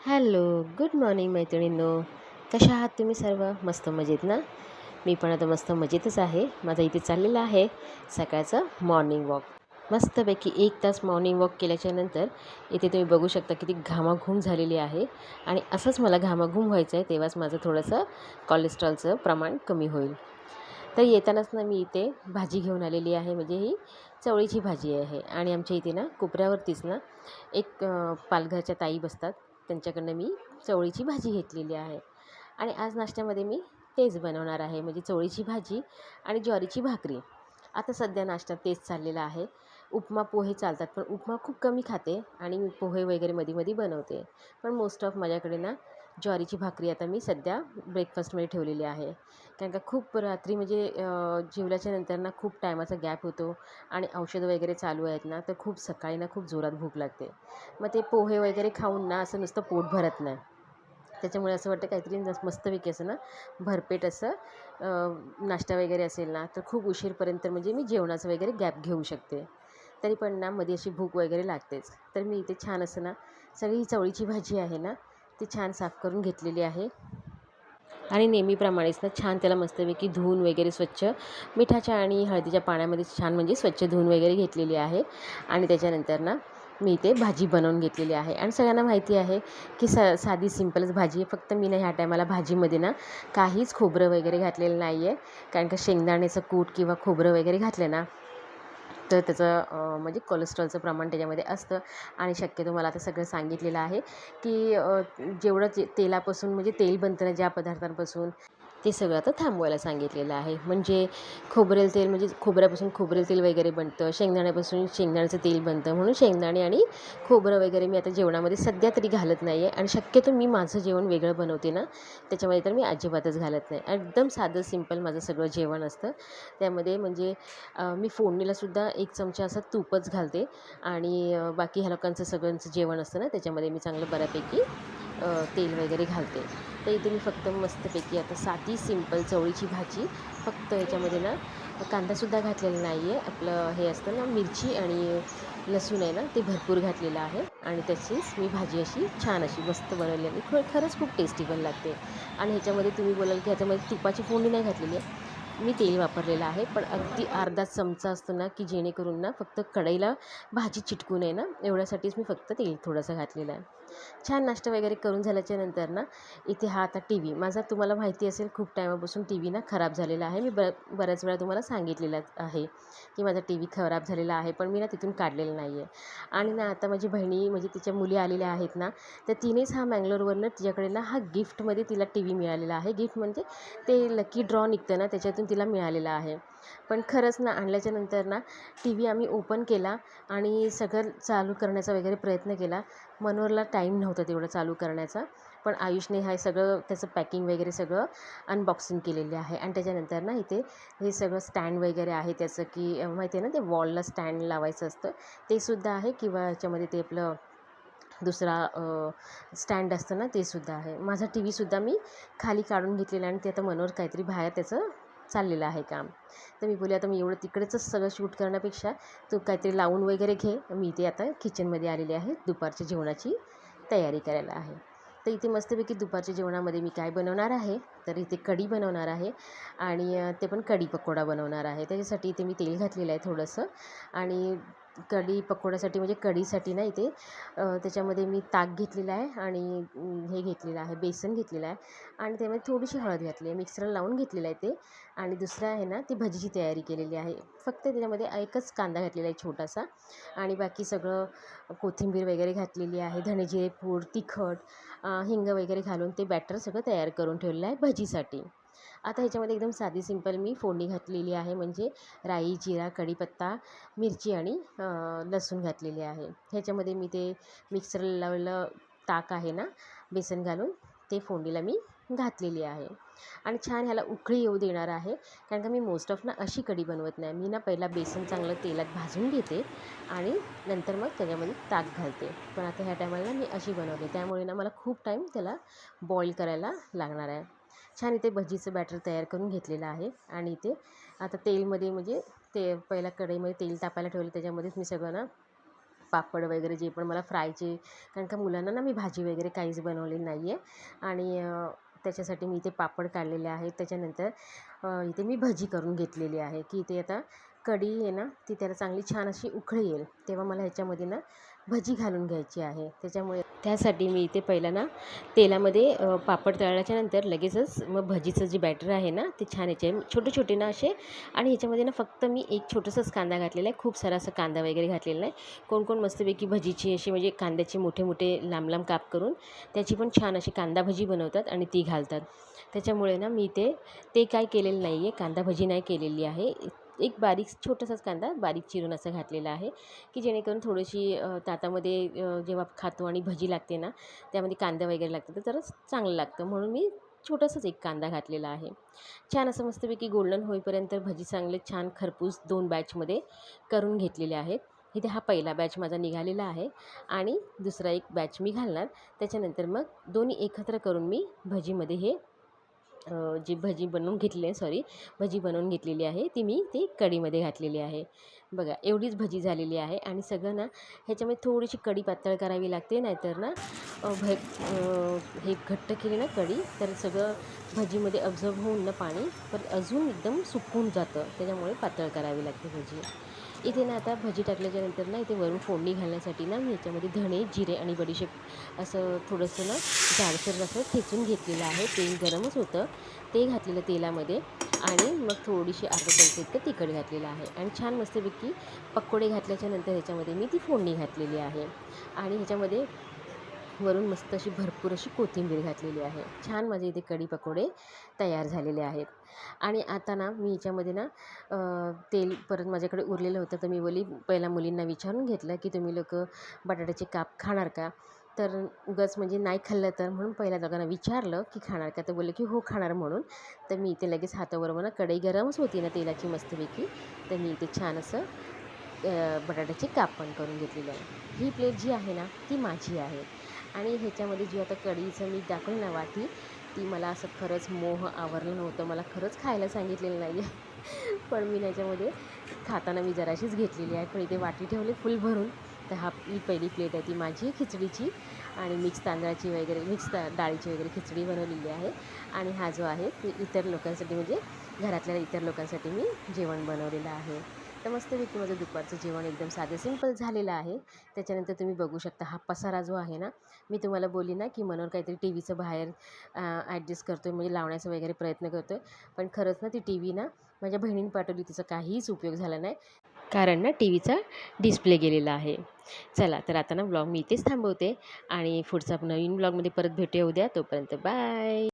Hello, good morning मैत्रिणींनो. कशा आहात तुम्ही सर्व? मस्त मजेत ना? मी पण आता मस्त मजेतच आहे. माझा इथे चाललेला आहे सकाळचं मॉर्निंग वॉक. मस्तपैकी 1 तास मॉर्निंग वॉक केल्याच्यानंतर इथे तुम्ही बघू शकता किती घामाघूम झालेली आहे आणि असंच मला घामाघूम व्हायचं आहे, तेव्हाच माझं थोडंसं कोलेस्ट्रॉलचं प्रमाण कमी होईल. तर येतानाच ना मी इथे भाजी घेऊन आलेली आहे, म्हणजे ही चवळीची भाजी आहे आणि आमच्या इथे ना कोपऱ्यावरतीच ना एक पालघरच्या ताई बसतात. त्यांच्याकडनं मी चवळीची भाजी घेतलेली आहे आणि आज नाश्त्यामध्ये मी तेच बनवणार आहे, म्हणजे चवळीची भाजी आणि ज्वारीची भाकरी. आता सध्या नाश्त्यात तेच चाललेलं आहे. उपमा पोहे चालतात, पण उपमा खूप कमी खाते आणि मी पोहे वगैरे मध्ये बनवते. पण मोस्ट ऑफ माझ्याकडे ना ज्वारीची भाकरी आता मी सध्या ब्रेकफास्टमध्ये ठेवलेली आहे. कारण का खूप रात्री म्हणजे जेवल्याच्या नंतर ना खूप टायमाचा गॅप होतो आणि औषधं वगैरे चालू आहेत ना, तर खूप सकाळी ना खूप जोरात भूक लागते. मग ते पोहे वगैरे खाऊन ना असं नुसतं पोट भरत नाही. त्याच्यामुळे असं वाटतं काहीतरी मस्तपैकी असं ना भरपेट असं नाश्ता वगैरे असेल ना, तर खूप उशीरपर्यंत म्हणजे मी जेवणाचं वगैरे गॅप घेऊ शकते. तरी पण ना मध्ये अशी भूक वगैरे लागतेच. तर मी इथे छान असं ना सगळी चवळीची भाजी आहे ना, ती छान साफ करून घेतलेली आहे आणि नेहमीप्रमाणेच ना छान त्याला मस्तपैकी धुवून वगैरे स्वच्छ मिठाच्या आणि हळदीच्या पाण्यामध्ये छान म्हणजे स्वच्छ धुवून वगैरे घेतलेली आहे आणि त्याच्यानंतर ना मी इथे भाजी बनवून घेतलेली आहे आणि सगळ्यांना माहिती आहे की साधी सिंपलच भाजी आहे. फक्त मी ना ह्या टायमाला भाजीमध्ये ना काहीच खोबरं वगैरे घातलेलं नाही आहे, कारण का शेंगदाण्याचं कूट किंवा खोबरं वगैरे घातलं ना तर त्याचं म्हणजे कोलेस्ट्रॉलचं प्रमाण त्याच्यामध्ये असतं आणि शक्यतो मला आता सगळं सांगितलेलं आहे की जेवढं तेलापासून म्हणजे तेल बनतं ना ज्या पदार्थांपासून, ते सगळं आता थांबवायला सांगितलेलं आहे. म्हणजे खोबरेल तेल म्हणजे खोबऱ्यापासून खोबरेल तेल वगैरे बनतं, शेंगदाण्यापासून शेंगदाण्याचं तेल बनतं, म्हणून शेंगदाणे आणि खोबरं वगैरे मी आता जेवणामध्ये सध्या तरी घालत नाही आहे आणि शक्यतो मी माझं जेवण वेगळं बनवते ना, त्याच्यामध्ये तर मी अजिबातच घालत नाही. एकदम साधं सिंपल माझं सगळं जेवण असतं. त्यामध्ये म्हणजे मी फोडणीलासुद्धा 1 चमचा असं तूपच घालते आणि बाकी ह्या लोकांचं सगळ्यांचं जेवण असतं ना, त्याच्यामध्ये मी चांगलं बऱ्यापैकी तेल वगैरे घालते. तर इथे मी फक्त मस्तपैकी आता साधी सिंपल चवळीची भाजी, फक्त ह्याच्यामध्ये ना कांदासुद्धा घातलेला नाही आहे. आपलं हे असतं ना मिरची आणि लसूण आहे ना, ते भरपूर घातलेलं आहे आणि त्याचीच मी भाजी अशी छान अशी मस्त बनवली आणि खरंच खूप टेस्टी पण लागते. आणि ह्याच्यामध्ये तुम्ही बोलाल की ह्याच्यामध्ये तुपाची फोडणी नाही घातलेली आहे. मी तेल वापरलेलं आहे, पण अगदी अर्धा चमचा असतो ना, की जेणेकरून ना फक्त कढईला भाजी चिटकू नये ना, एवढ्यासाठीच मी फक्त तेल थोडंसं घातलेलं आहे. छान नाश्ता वगैरे करून झाल्याच्या नंतर ना इथे हा आता टी व्ही माझा तुम्हाला माहिती असेल खूप टायमापासून टी व्ही ना खराब झालेला आहे. मी बऱ्याच वेळा तुम्हाला सांगितलेलं आहे की माझा टी व्ही खराब झालेला आहे, पण मी ना तिथून काढलेलं नाही आहे. आणि ना आता माझी बहिणी म्हणजे तिच्या मुली आलेल्या आहेत ना, तर तिनेच हा मँगलोरवरनं तिच्याकडे ना हा गिफ्टमध्ये तिला टी व्ही मिळालेला आहे. गिफ्ट म्हणजे ते लकी ड्रॉ निघतं ना, त्याच्यातून तिला मिळालेला आहे. पण खरंच ना आणल्याच्या नंतर ना टी व्ही आम्ही ओपन केला आणि सगळं चालू करण्याचा वगैरे प्रयत्न केला. मनोहरला टाईम नव्हता तेवढं चालू करण्याचा, पण आयुषने हे सगळं त्याचं पॅकिंग वगैरे सगळं अनबॉक्सिंग केलेले आहे आणि त्याच्यानंतर ना इथे हे सगळं स्टँड वगैरे आहे त्याचं, की माहिती आहे ना ते वॉलला स्टँड लावायचं असतं, ते सुद्धा आहे किंवा ह्याच्यामध्ये ते आपलं दुसरा स्टँड असतं ना, ते सुद्धा आहे. माझा टी व्हीसुद्धा मी खाली काढून घेतलेला आणि ते आता मनोहर काहीतरी बाहेर त्याचं चाललेलं आहे काम. तर मी बोलले आता मी एवढं तिकडेच सगळं शूट करण्यापेक्षा तू काहीतरी लावून वगैरे घे. मी इथे आता किचनमध्ये आलेले आहे दुपारच्या जेवणाची तयारी करायला आहे. तर इथे मस्तपैकी दुपारच्या जेवणामध्ये मी काय बनवणार आहे, तर इथे कढी बनवणार आहे आणि ते पण कढी पकोडा बनवणार आहे. त्याच्यासाठी इथे मी तेल घातलेलं आहे थोडंसं आणि कढी पकोड्यासाठी म्हणजे कढीसाठी ना इथे त्याच्यामध्ये मी ताक घेतलेलं आहे आणि हे घेतलेलं आहे बेसन घेतलेलं आहे आणि त्यामध्ये थोडीशी हळद घातली आहे. मिक्सरला लावून घेतलेलं आहे ते आणि दुसरं आहे ना ती भजीची तयारी केलेली आहे. फक्त त्याच्यामध्ये एकच कांदा घातलेला आहे छोटासा आणि बाकी सगळं कोथिंबीर वगैरे घातलेली आहे, धणे जिरे पूड, तिखट, हिंग वगैरे घालून ते बॅटर सगळं तयार करून ठेवलेलं आहे भजीसाठी. आता ह्याच्यामध्ये एकदम साधी सिंपल मी फोडणी घातलेली आहे, म्हणजे राई, जिरा, कढीपत्ता, मिरची आणि लसूण घातलेली आहे. ह्याच्यामध्ये मी ते मिक्सरला लावलेलं ताक आहे ना बेसन घालून, ते फोडणीला मी घातलेली आहे आणि छान ह्याला उकळी येऊ देणार आहे. कारण का मी मोस्ट ऑफ ना अशी कढी बनवत नाही. मी ना पहिला बेसन चांगलं तेलात भाजून घेते आणि नंतर मग त्याच्यामध्ये ताक घालते. पण आता ह्या टायमाला ना मी अशी बनवते, त्यामुळे ना मला खूप टाईम त्याला बॉईल करायला लागणार आहे. छान इथे भजीचं बॅटर तयार करून घेतलेलं आहे आणि इथे आता तेलमध्ये म्हणजे ते पहिला कढईमध्ये तेल तापायला ठेवलं, त्याच्यामध्येच मी सगळं ना पापड वगैरे जे पण मला फ्रायचे, कारण का मुलांना ना मी भाजी वगैरे काहीच बनवलेली नाही आहे. आणि त्याच्यासाठी मी इथे पापड काढलेले आहेत. त्याच्यानंतर इथे मी भजी करून घेतलेली आहे, की इथे आता कढी आहे ना ती त्याला चांगली छान अशी उकळी येईल तेव्हा मला ह्याच्यामध्ये ना भजी घालून घ्यायची आहे. त्याच्यामुळे त्यासाठी मी इथे पहिला ना तेलामध्ये पापड तळल्याच्या नंतर लगेचच मग भजीचं जे बॅटर आहे ना ते छान याचे छोटे छोटे ना असे. आणि ह्याच्यामध्ये ना फक्त मी एक छोटंसंच कांदा घातलेला आहे, खूप सारा असं कांदा वगैरे घातलेला नाही. कोण कोण मस्तपैकी भजीची अशी म्हणजे कांद्याचे मोठे मोठे लांब लांब काप करून त्याची पण छान अशी कांदा भजी बनवतात आणि ती घालतात. त्याच्यामुळे ना मी ते काय केलेलं नाही आहे, कांदा भजी नाही केलेली आहे. एक बारीक छोटासाच कांदा बारीक चिरून असं घातलेला आहे, की जेणेकरून थोडीशी ताटामध्ये जेव्हा खातो आणि भजी लागते ना त्यामध्ये कांदा वगैरे लागतं तर जरा चांगलं लागतं, म्हणून मी छोटासाच एक कांदा घातलेला आहे. छान असं मस्तपैकी गोल्डन होईपर्यंत भजी चांगले छान खरपूस 2 बॅचमध्ये करून घेतलेले आहेत. इथे हा पहिला बॅच माझा निघालेला आहे आणि दुसरा एक बॅच मी घालणार. त्याच्यानंतर मग दोन्ही एकत्र करून मी भजीमध्ये हे जी भजी बनवून घेतली आहे, भजी बनवून घेतलेली आहे ती मी ती कढीमध्ये घातलेली आहे. बघा एवढीच भजी झालेली आहे. आणि सगळं ना ह्याच्यामध्ये थोडीशी कढी पातळ करावी लागते, नाहीतर ना हे घट्ट केली ना कढी तर सगळं भजीमध्ये अब्झॉर्ब होऊन ना पाणी पण अजून एकदम सुकून जातं, त्याच्यामुळे पातळ करावी लागते भजी. इथे ना आता भजी टाकल्याच्यानंतर ना इथे वरून फोडणी घालण्यासाठी ना मी याच्यामध्ये धणे, जिरे आणि बडीशेप असं थोडंसं ना जाडसर असं ठेचून घेतलेलं आहे. तेल गरमच होतं, ते घातलेलं तेलामध्ये. आणि मग थोडीशी अर्धा चमचा इतकं तिखट घातलेलं आहे आणि छान मस्तपैकी पकोडे घातल्याच्यानंतर ह्याच्यामध्ये मी ती फोडणी घातलेली आहे. आणि ह्याच्यामध्ये वरून मस्त अशी भरपूर अशी कोथिंबीर घातलेली आहे. छान माझे इथे कढी पकोडे तयार झालेले आहेत. आणि आता ना मी याच्यामध्ये ना तेल परत माझ्याकडे उरलेलं होतं, तर मी पहिला मुलींना विचारून घेतलं की तुम्ही लोकं बटाट्याचे काप खाणार का? तर उगाच म्हणजे नाही खाल्लं तर म्हणून पहिल्या दोघांना विचारलं की खाणार का? तर बोलले की हो खाणार म्हणून. तर मी इथे लगेच हाताबरोबर ना कढई गरमच होती ना तेलाची मस्तपैकी, तर मी इथे छान असं बटाट्याचे काप पण करून घेतलेले आहे. ही प्लेट जी आहे ना ती माझी आहे. आणि ह्याच्यामध्ये जी आता कढीचं मी टाकलं ना वाटी, ती मला असं खरंच मोह आवरलं नव्हतं. मला खरंच खायला सांगितलेलं नाही आहे. पण मी त्याच्यामध्ये खाताना मी जराशीच घेतलेली आहे. पण इथे वाटी ठेवली फुल भरून. तर ही पहिली प्लेट आहे ती माझी खिचडीची. आणि मिक्स तांदळाची वगैरे डाळीची वगैरे खिचडी बनवलेली आहे. आणि हा जो आहे ती इतर लोकांसाठी म्हणजे घरातल्या इतर लोकांसाठी मी जेवण बनवलेलं आहे. तर मस्तपैकी माझं दुपारचं जेवण एकदम साधं सिंपल झालेलं आहे. त्याच्यानंतर तुम्ही बघू शकता हा पसारा जो आहे ना, मी तुम्हाला बोलली ना की मनोहर काहीतरी टी व्हीचं बाहेर ॲडजस्ट करतो आहे, म्हणजे लावण्याचा वगैरे प्रयत्न करतो आहे. पण खरंच ना ती टी व्ही ना माझ्या बहिणीने पाठवली, तिचा काहीच उपयोग झाला नाही, कारण ना टी व्हीचा डिस्प्ले गेलेला आहे. चला तर आता ना ब्लॉग मी इथेच थांबवते आणि पुढचा नवीन ब्लॉगमध्ये परत भेटूया उद्या. तोपर्यंत बाय.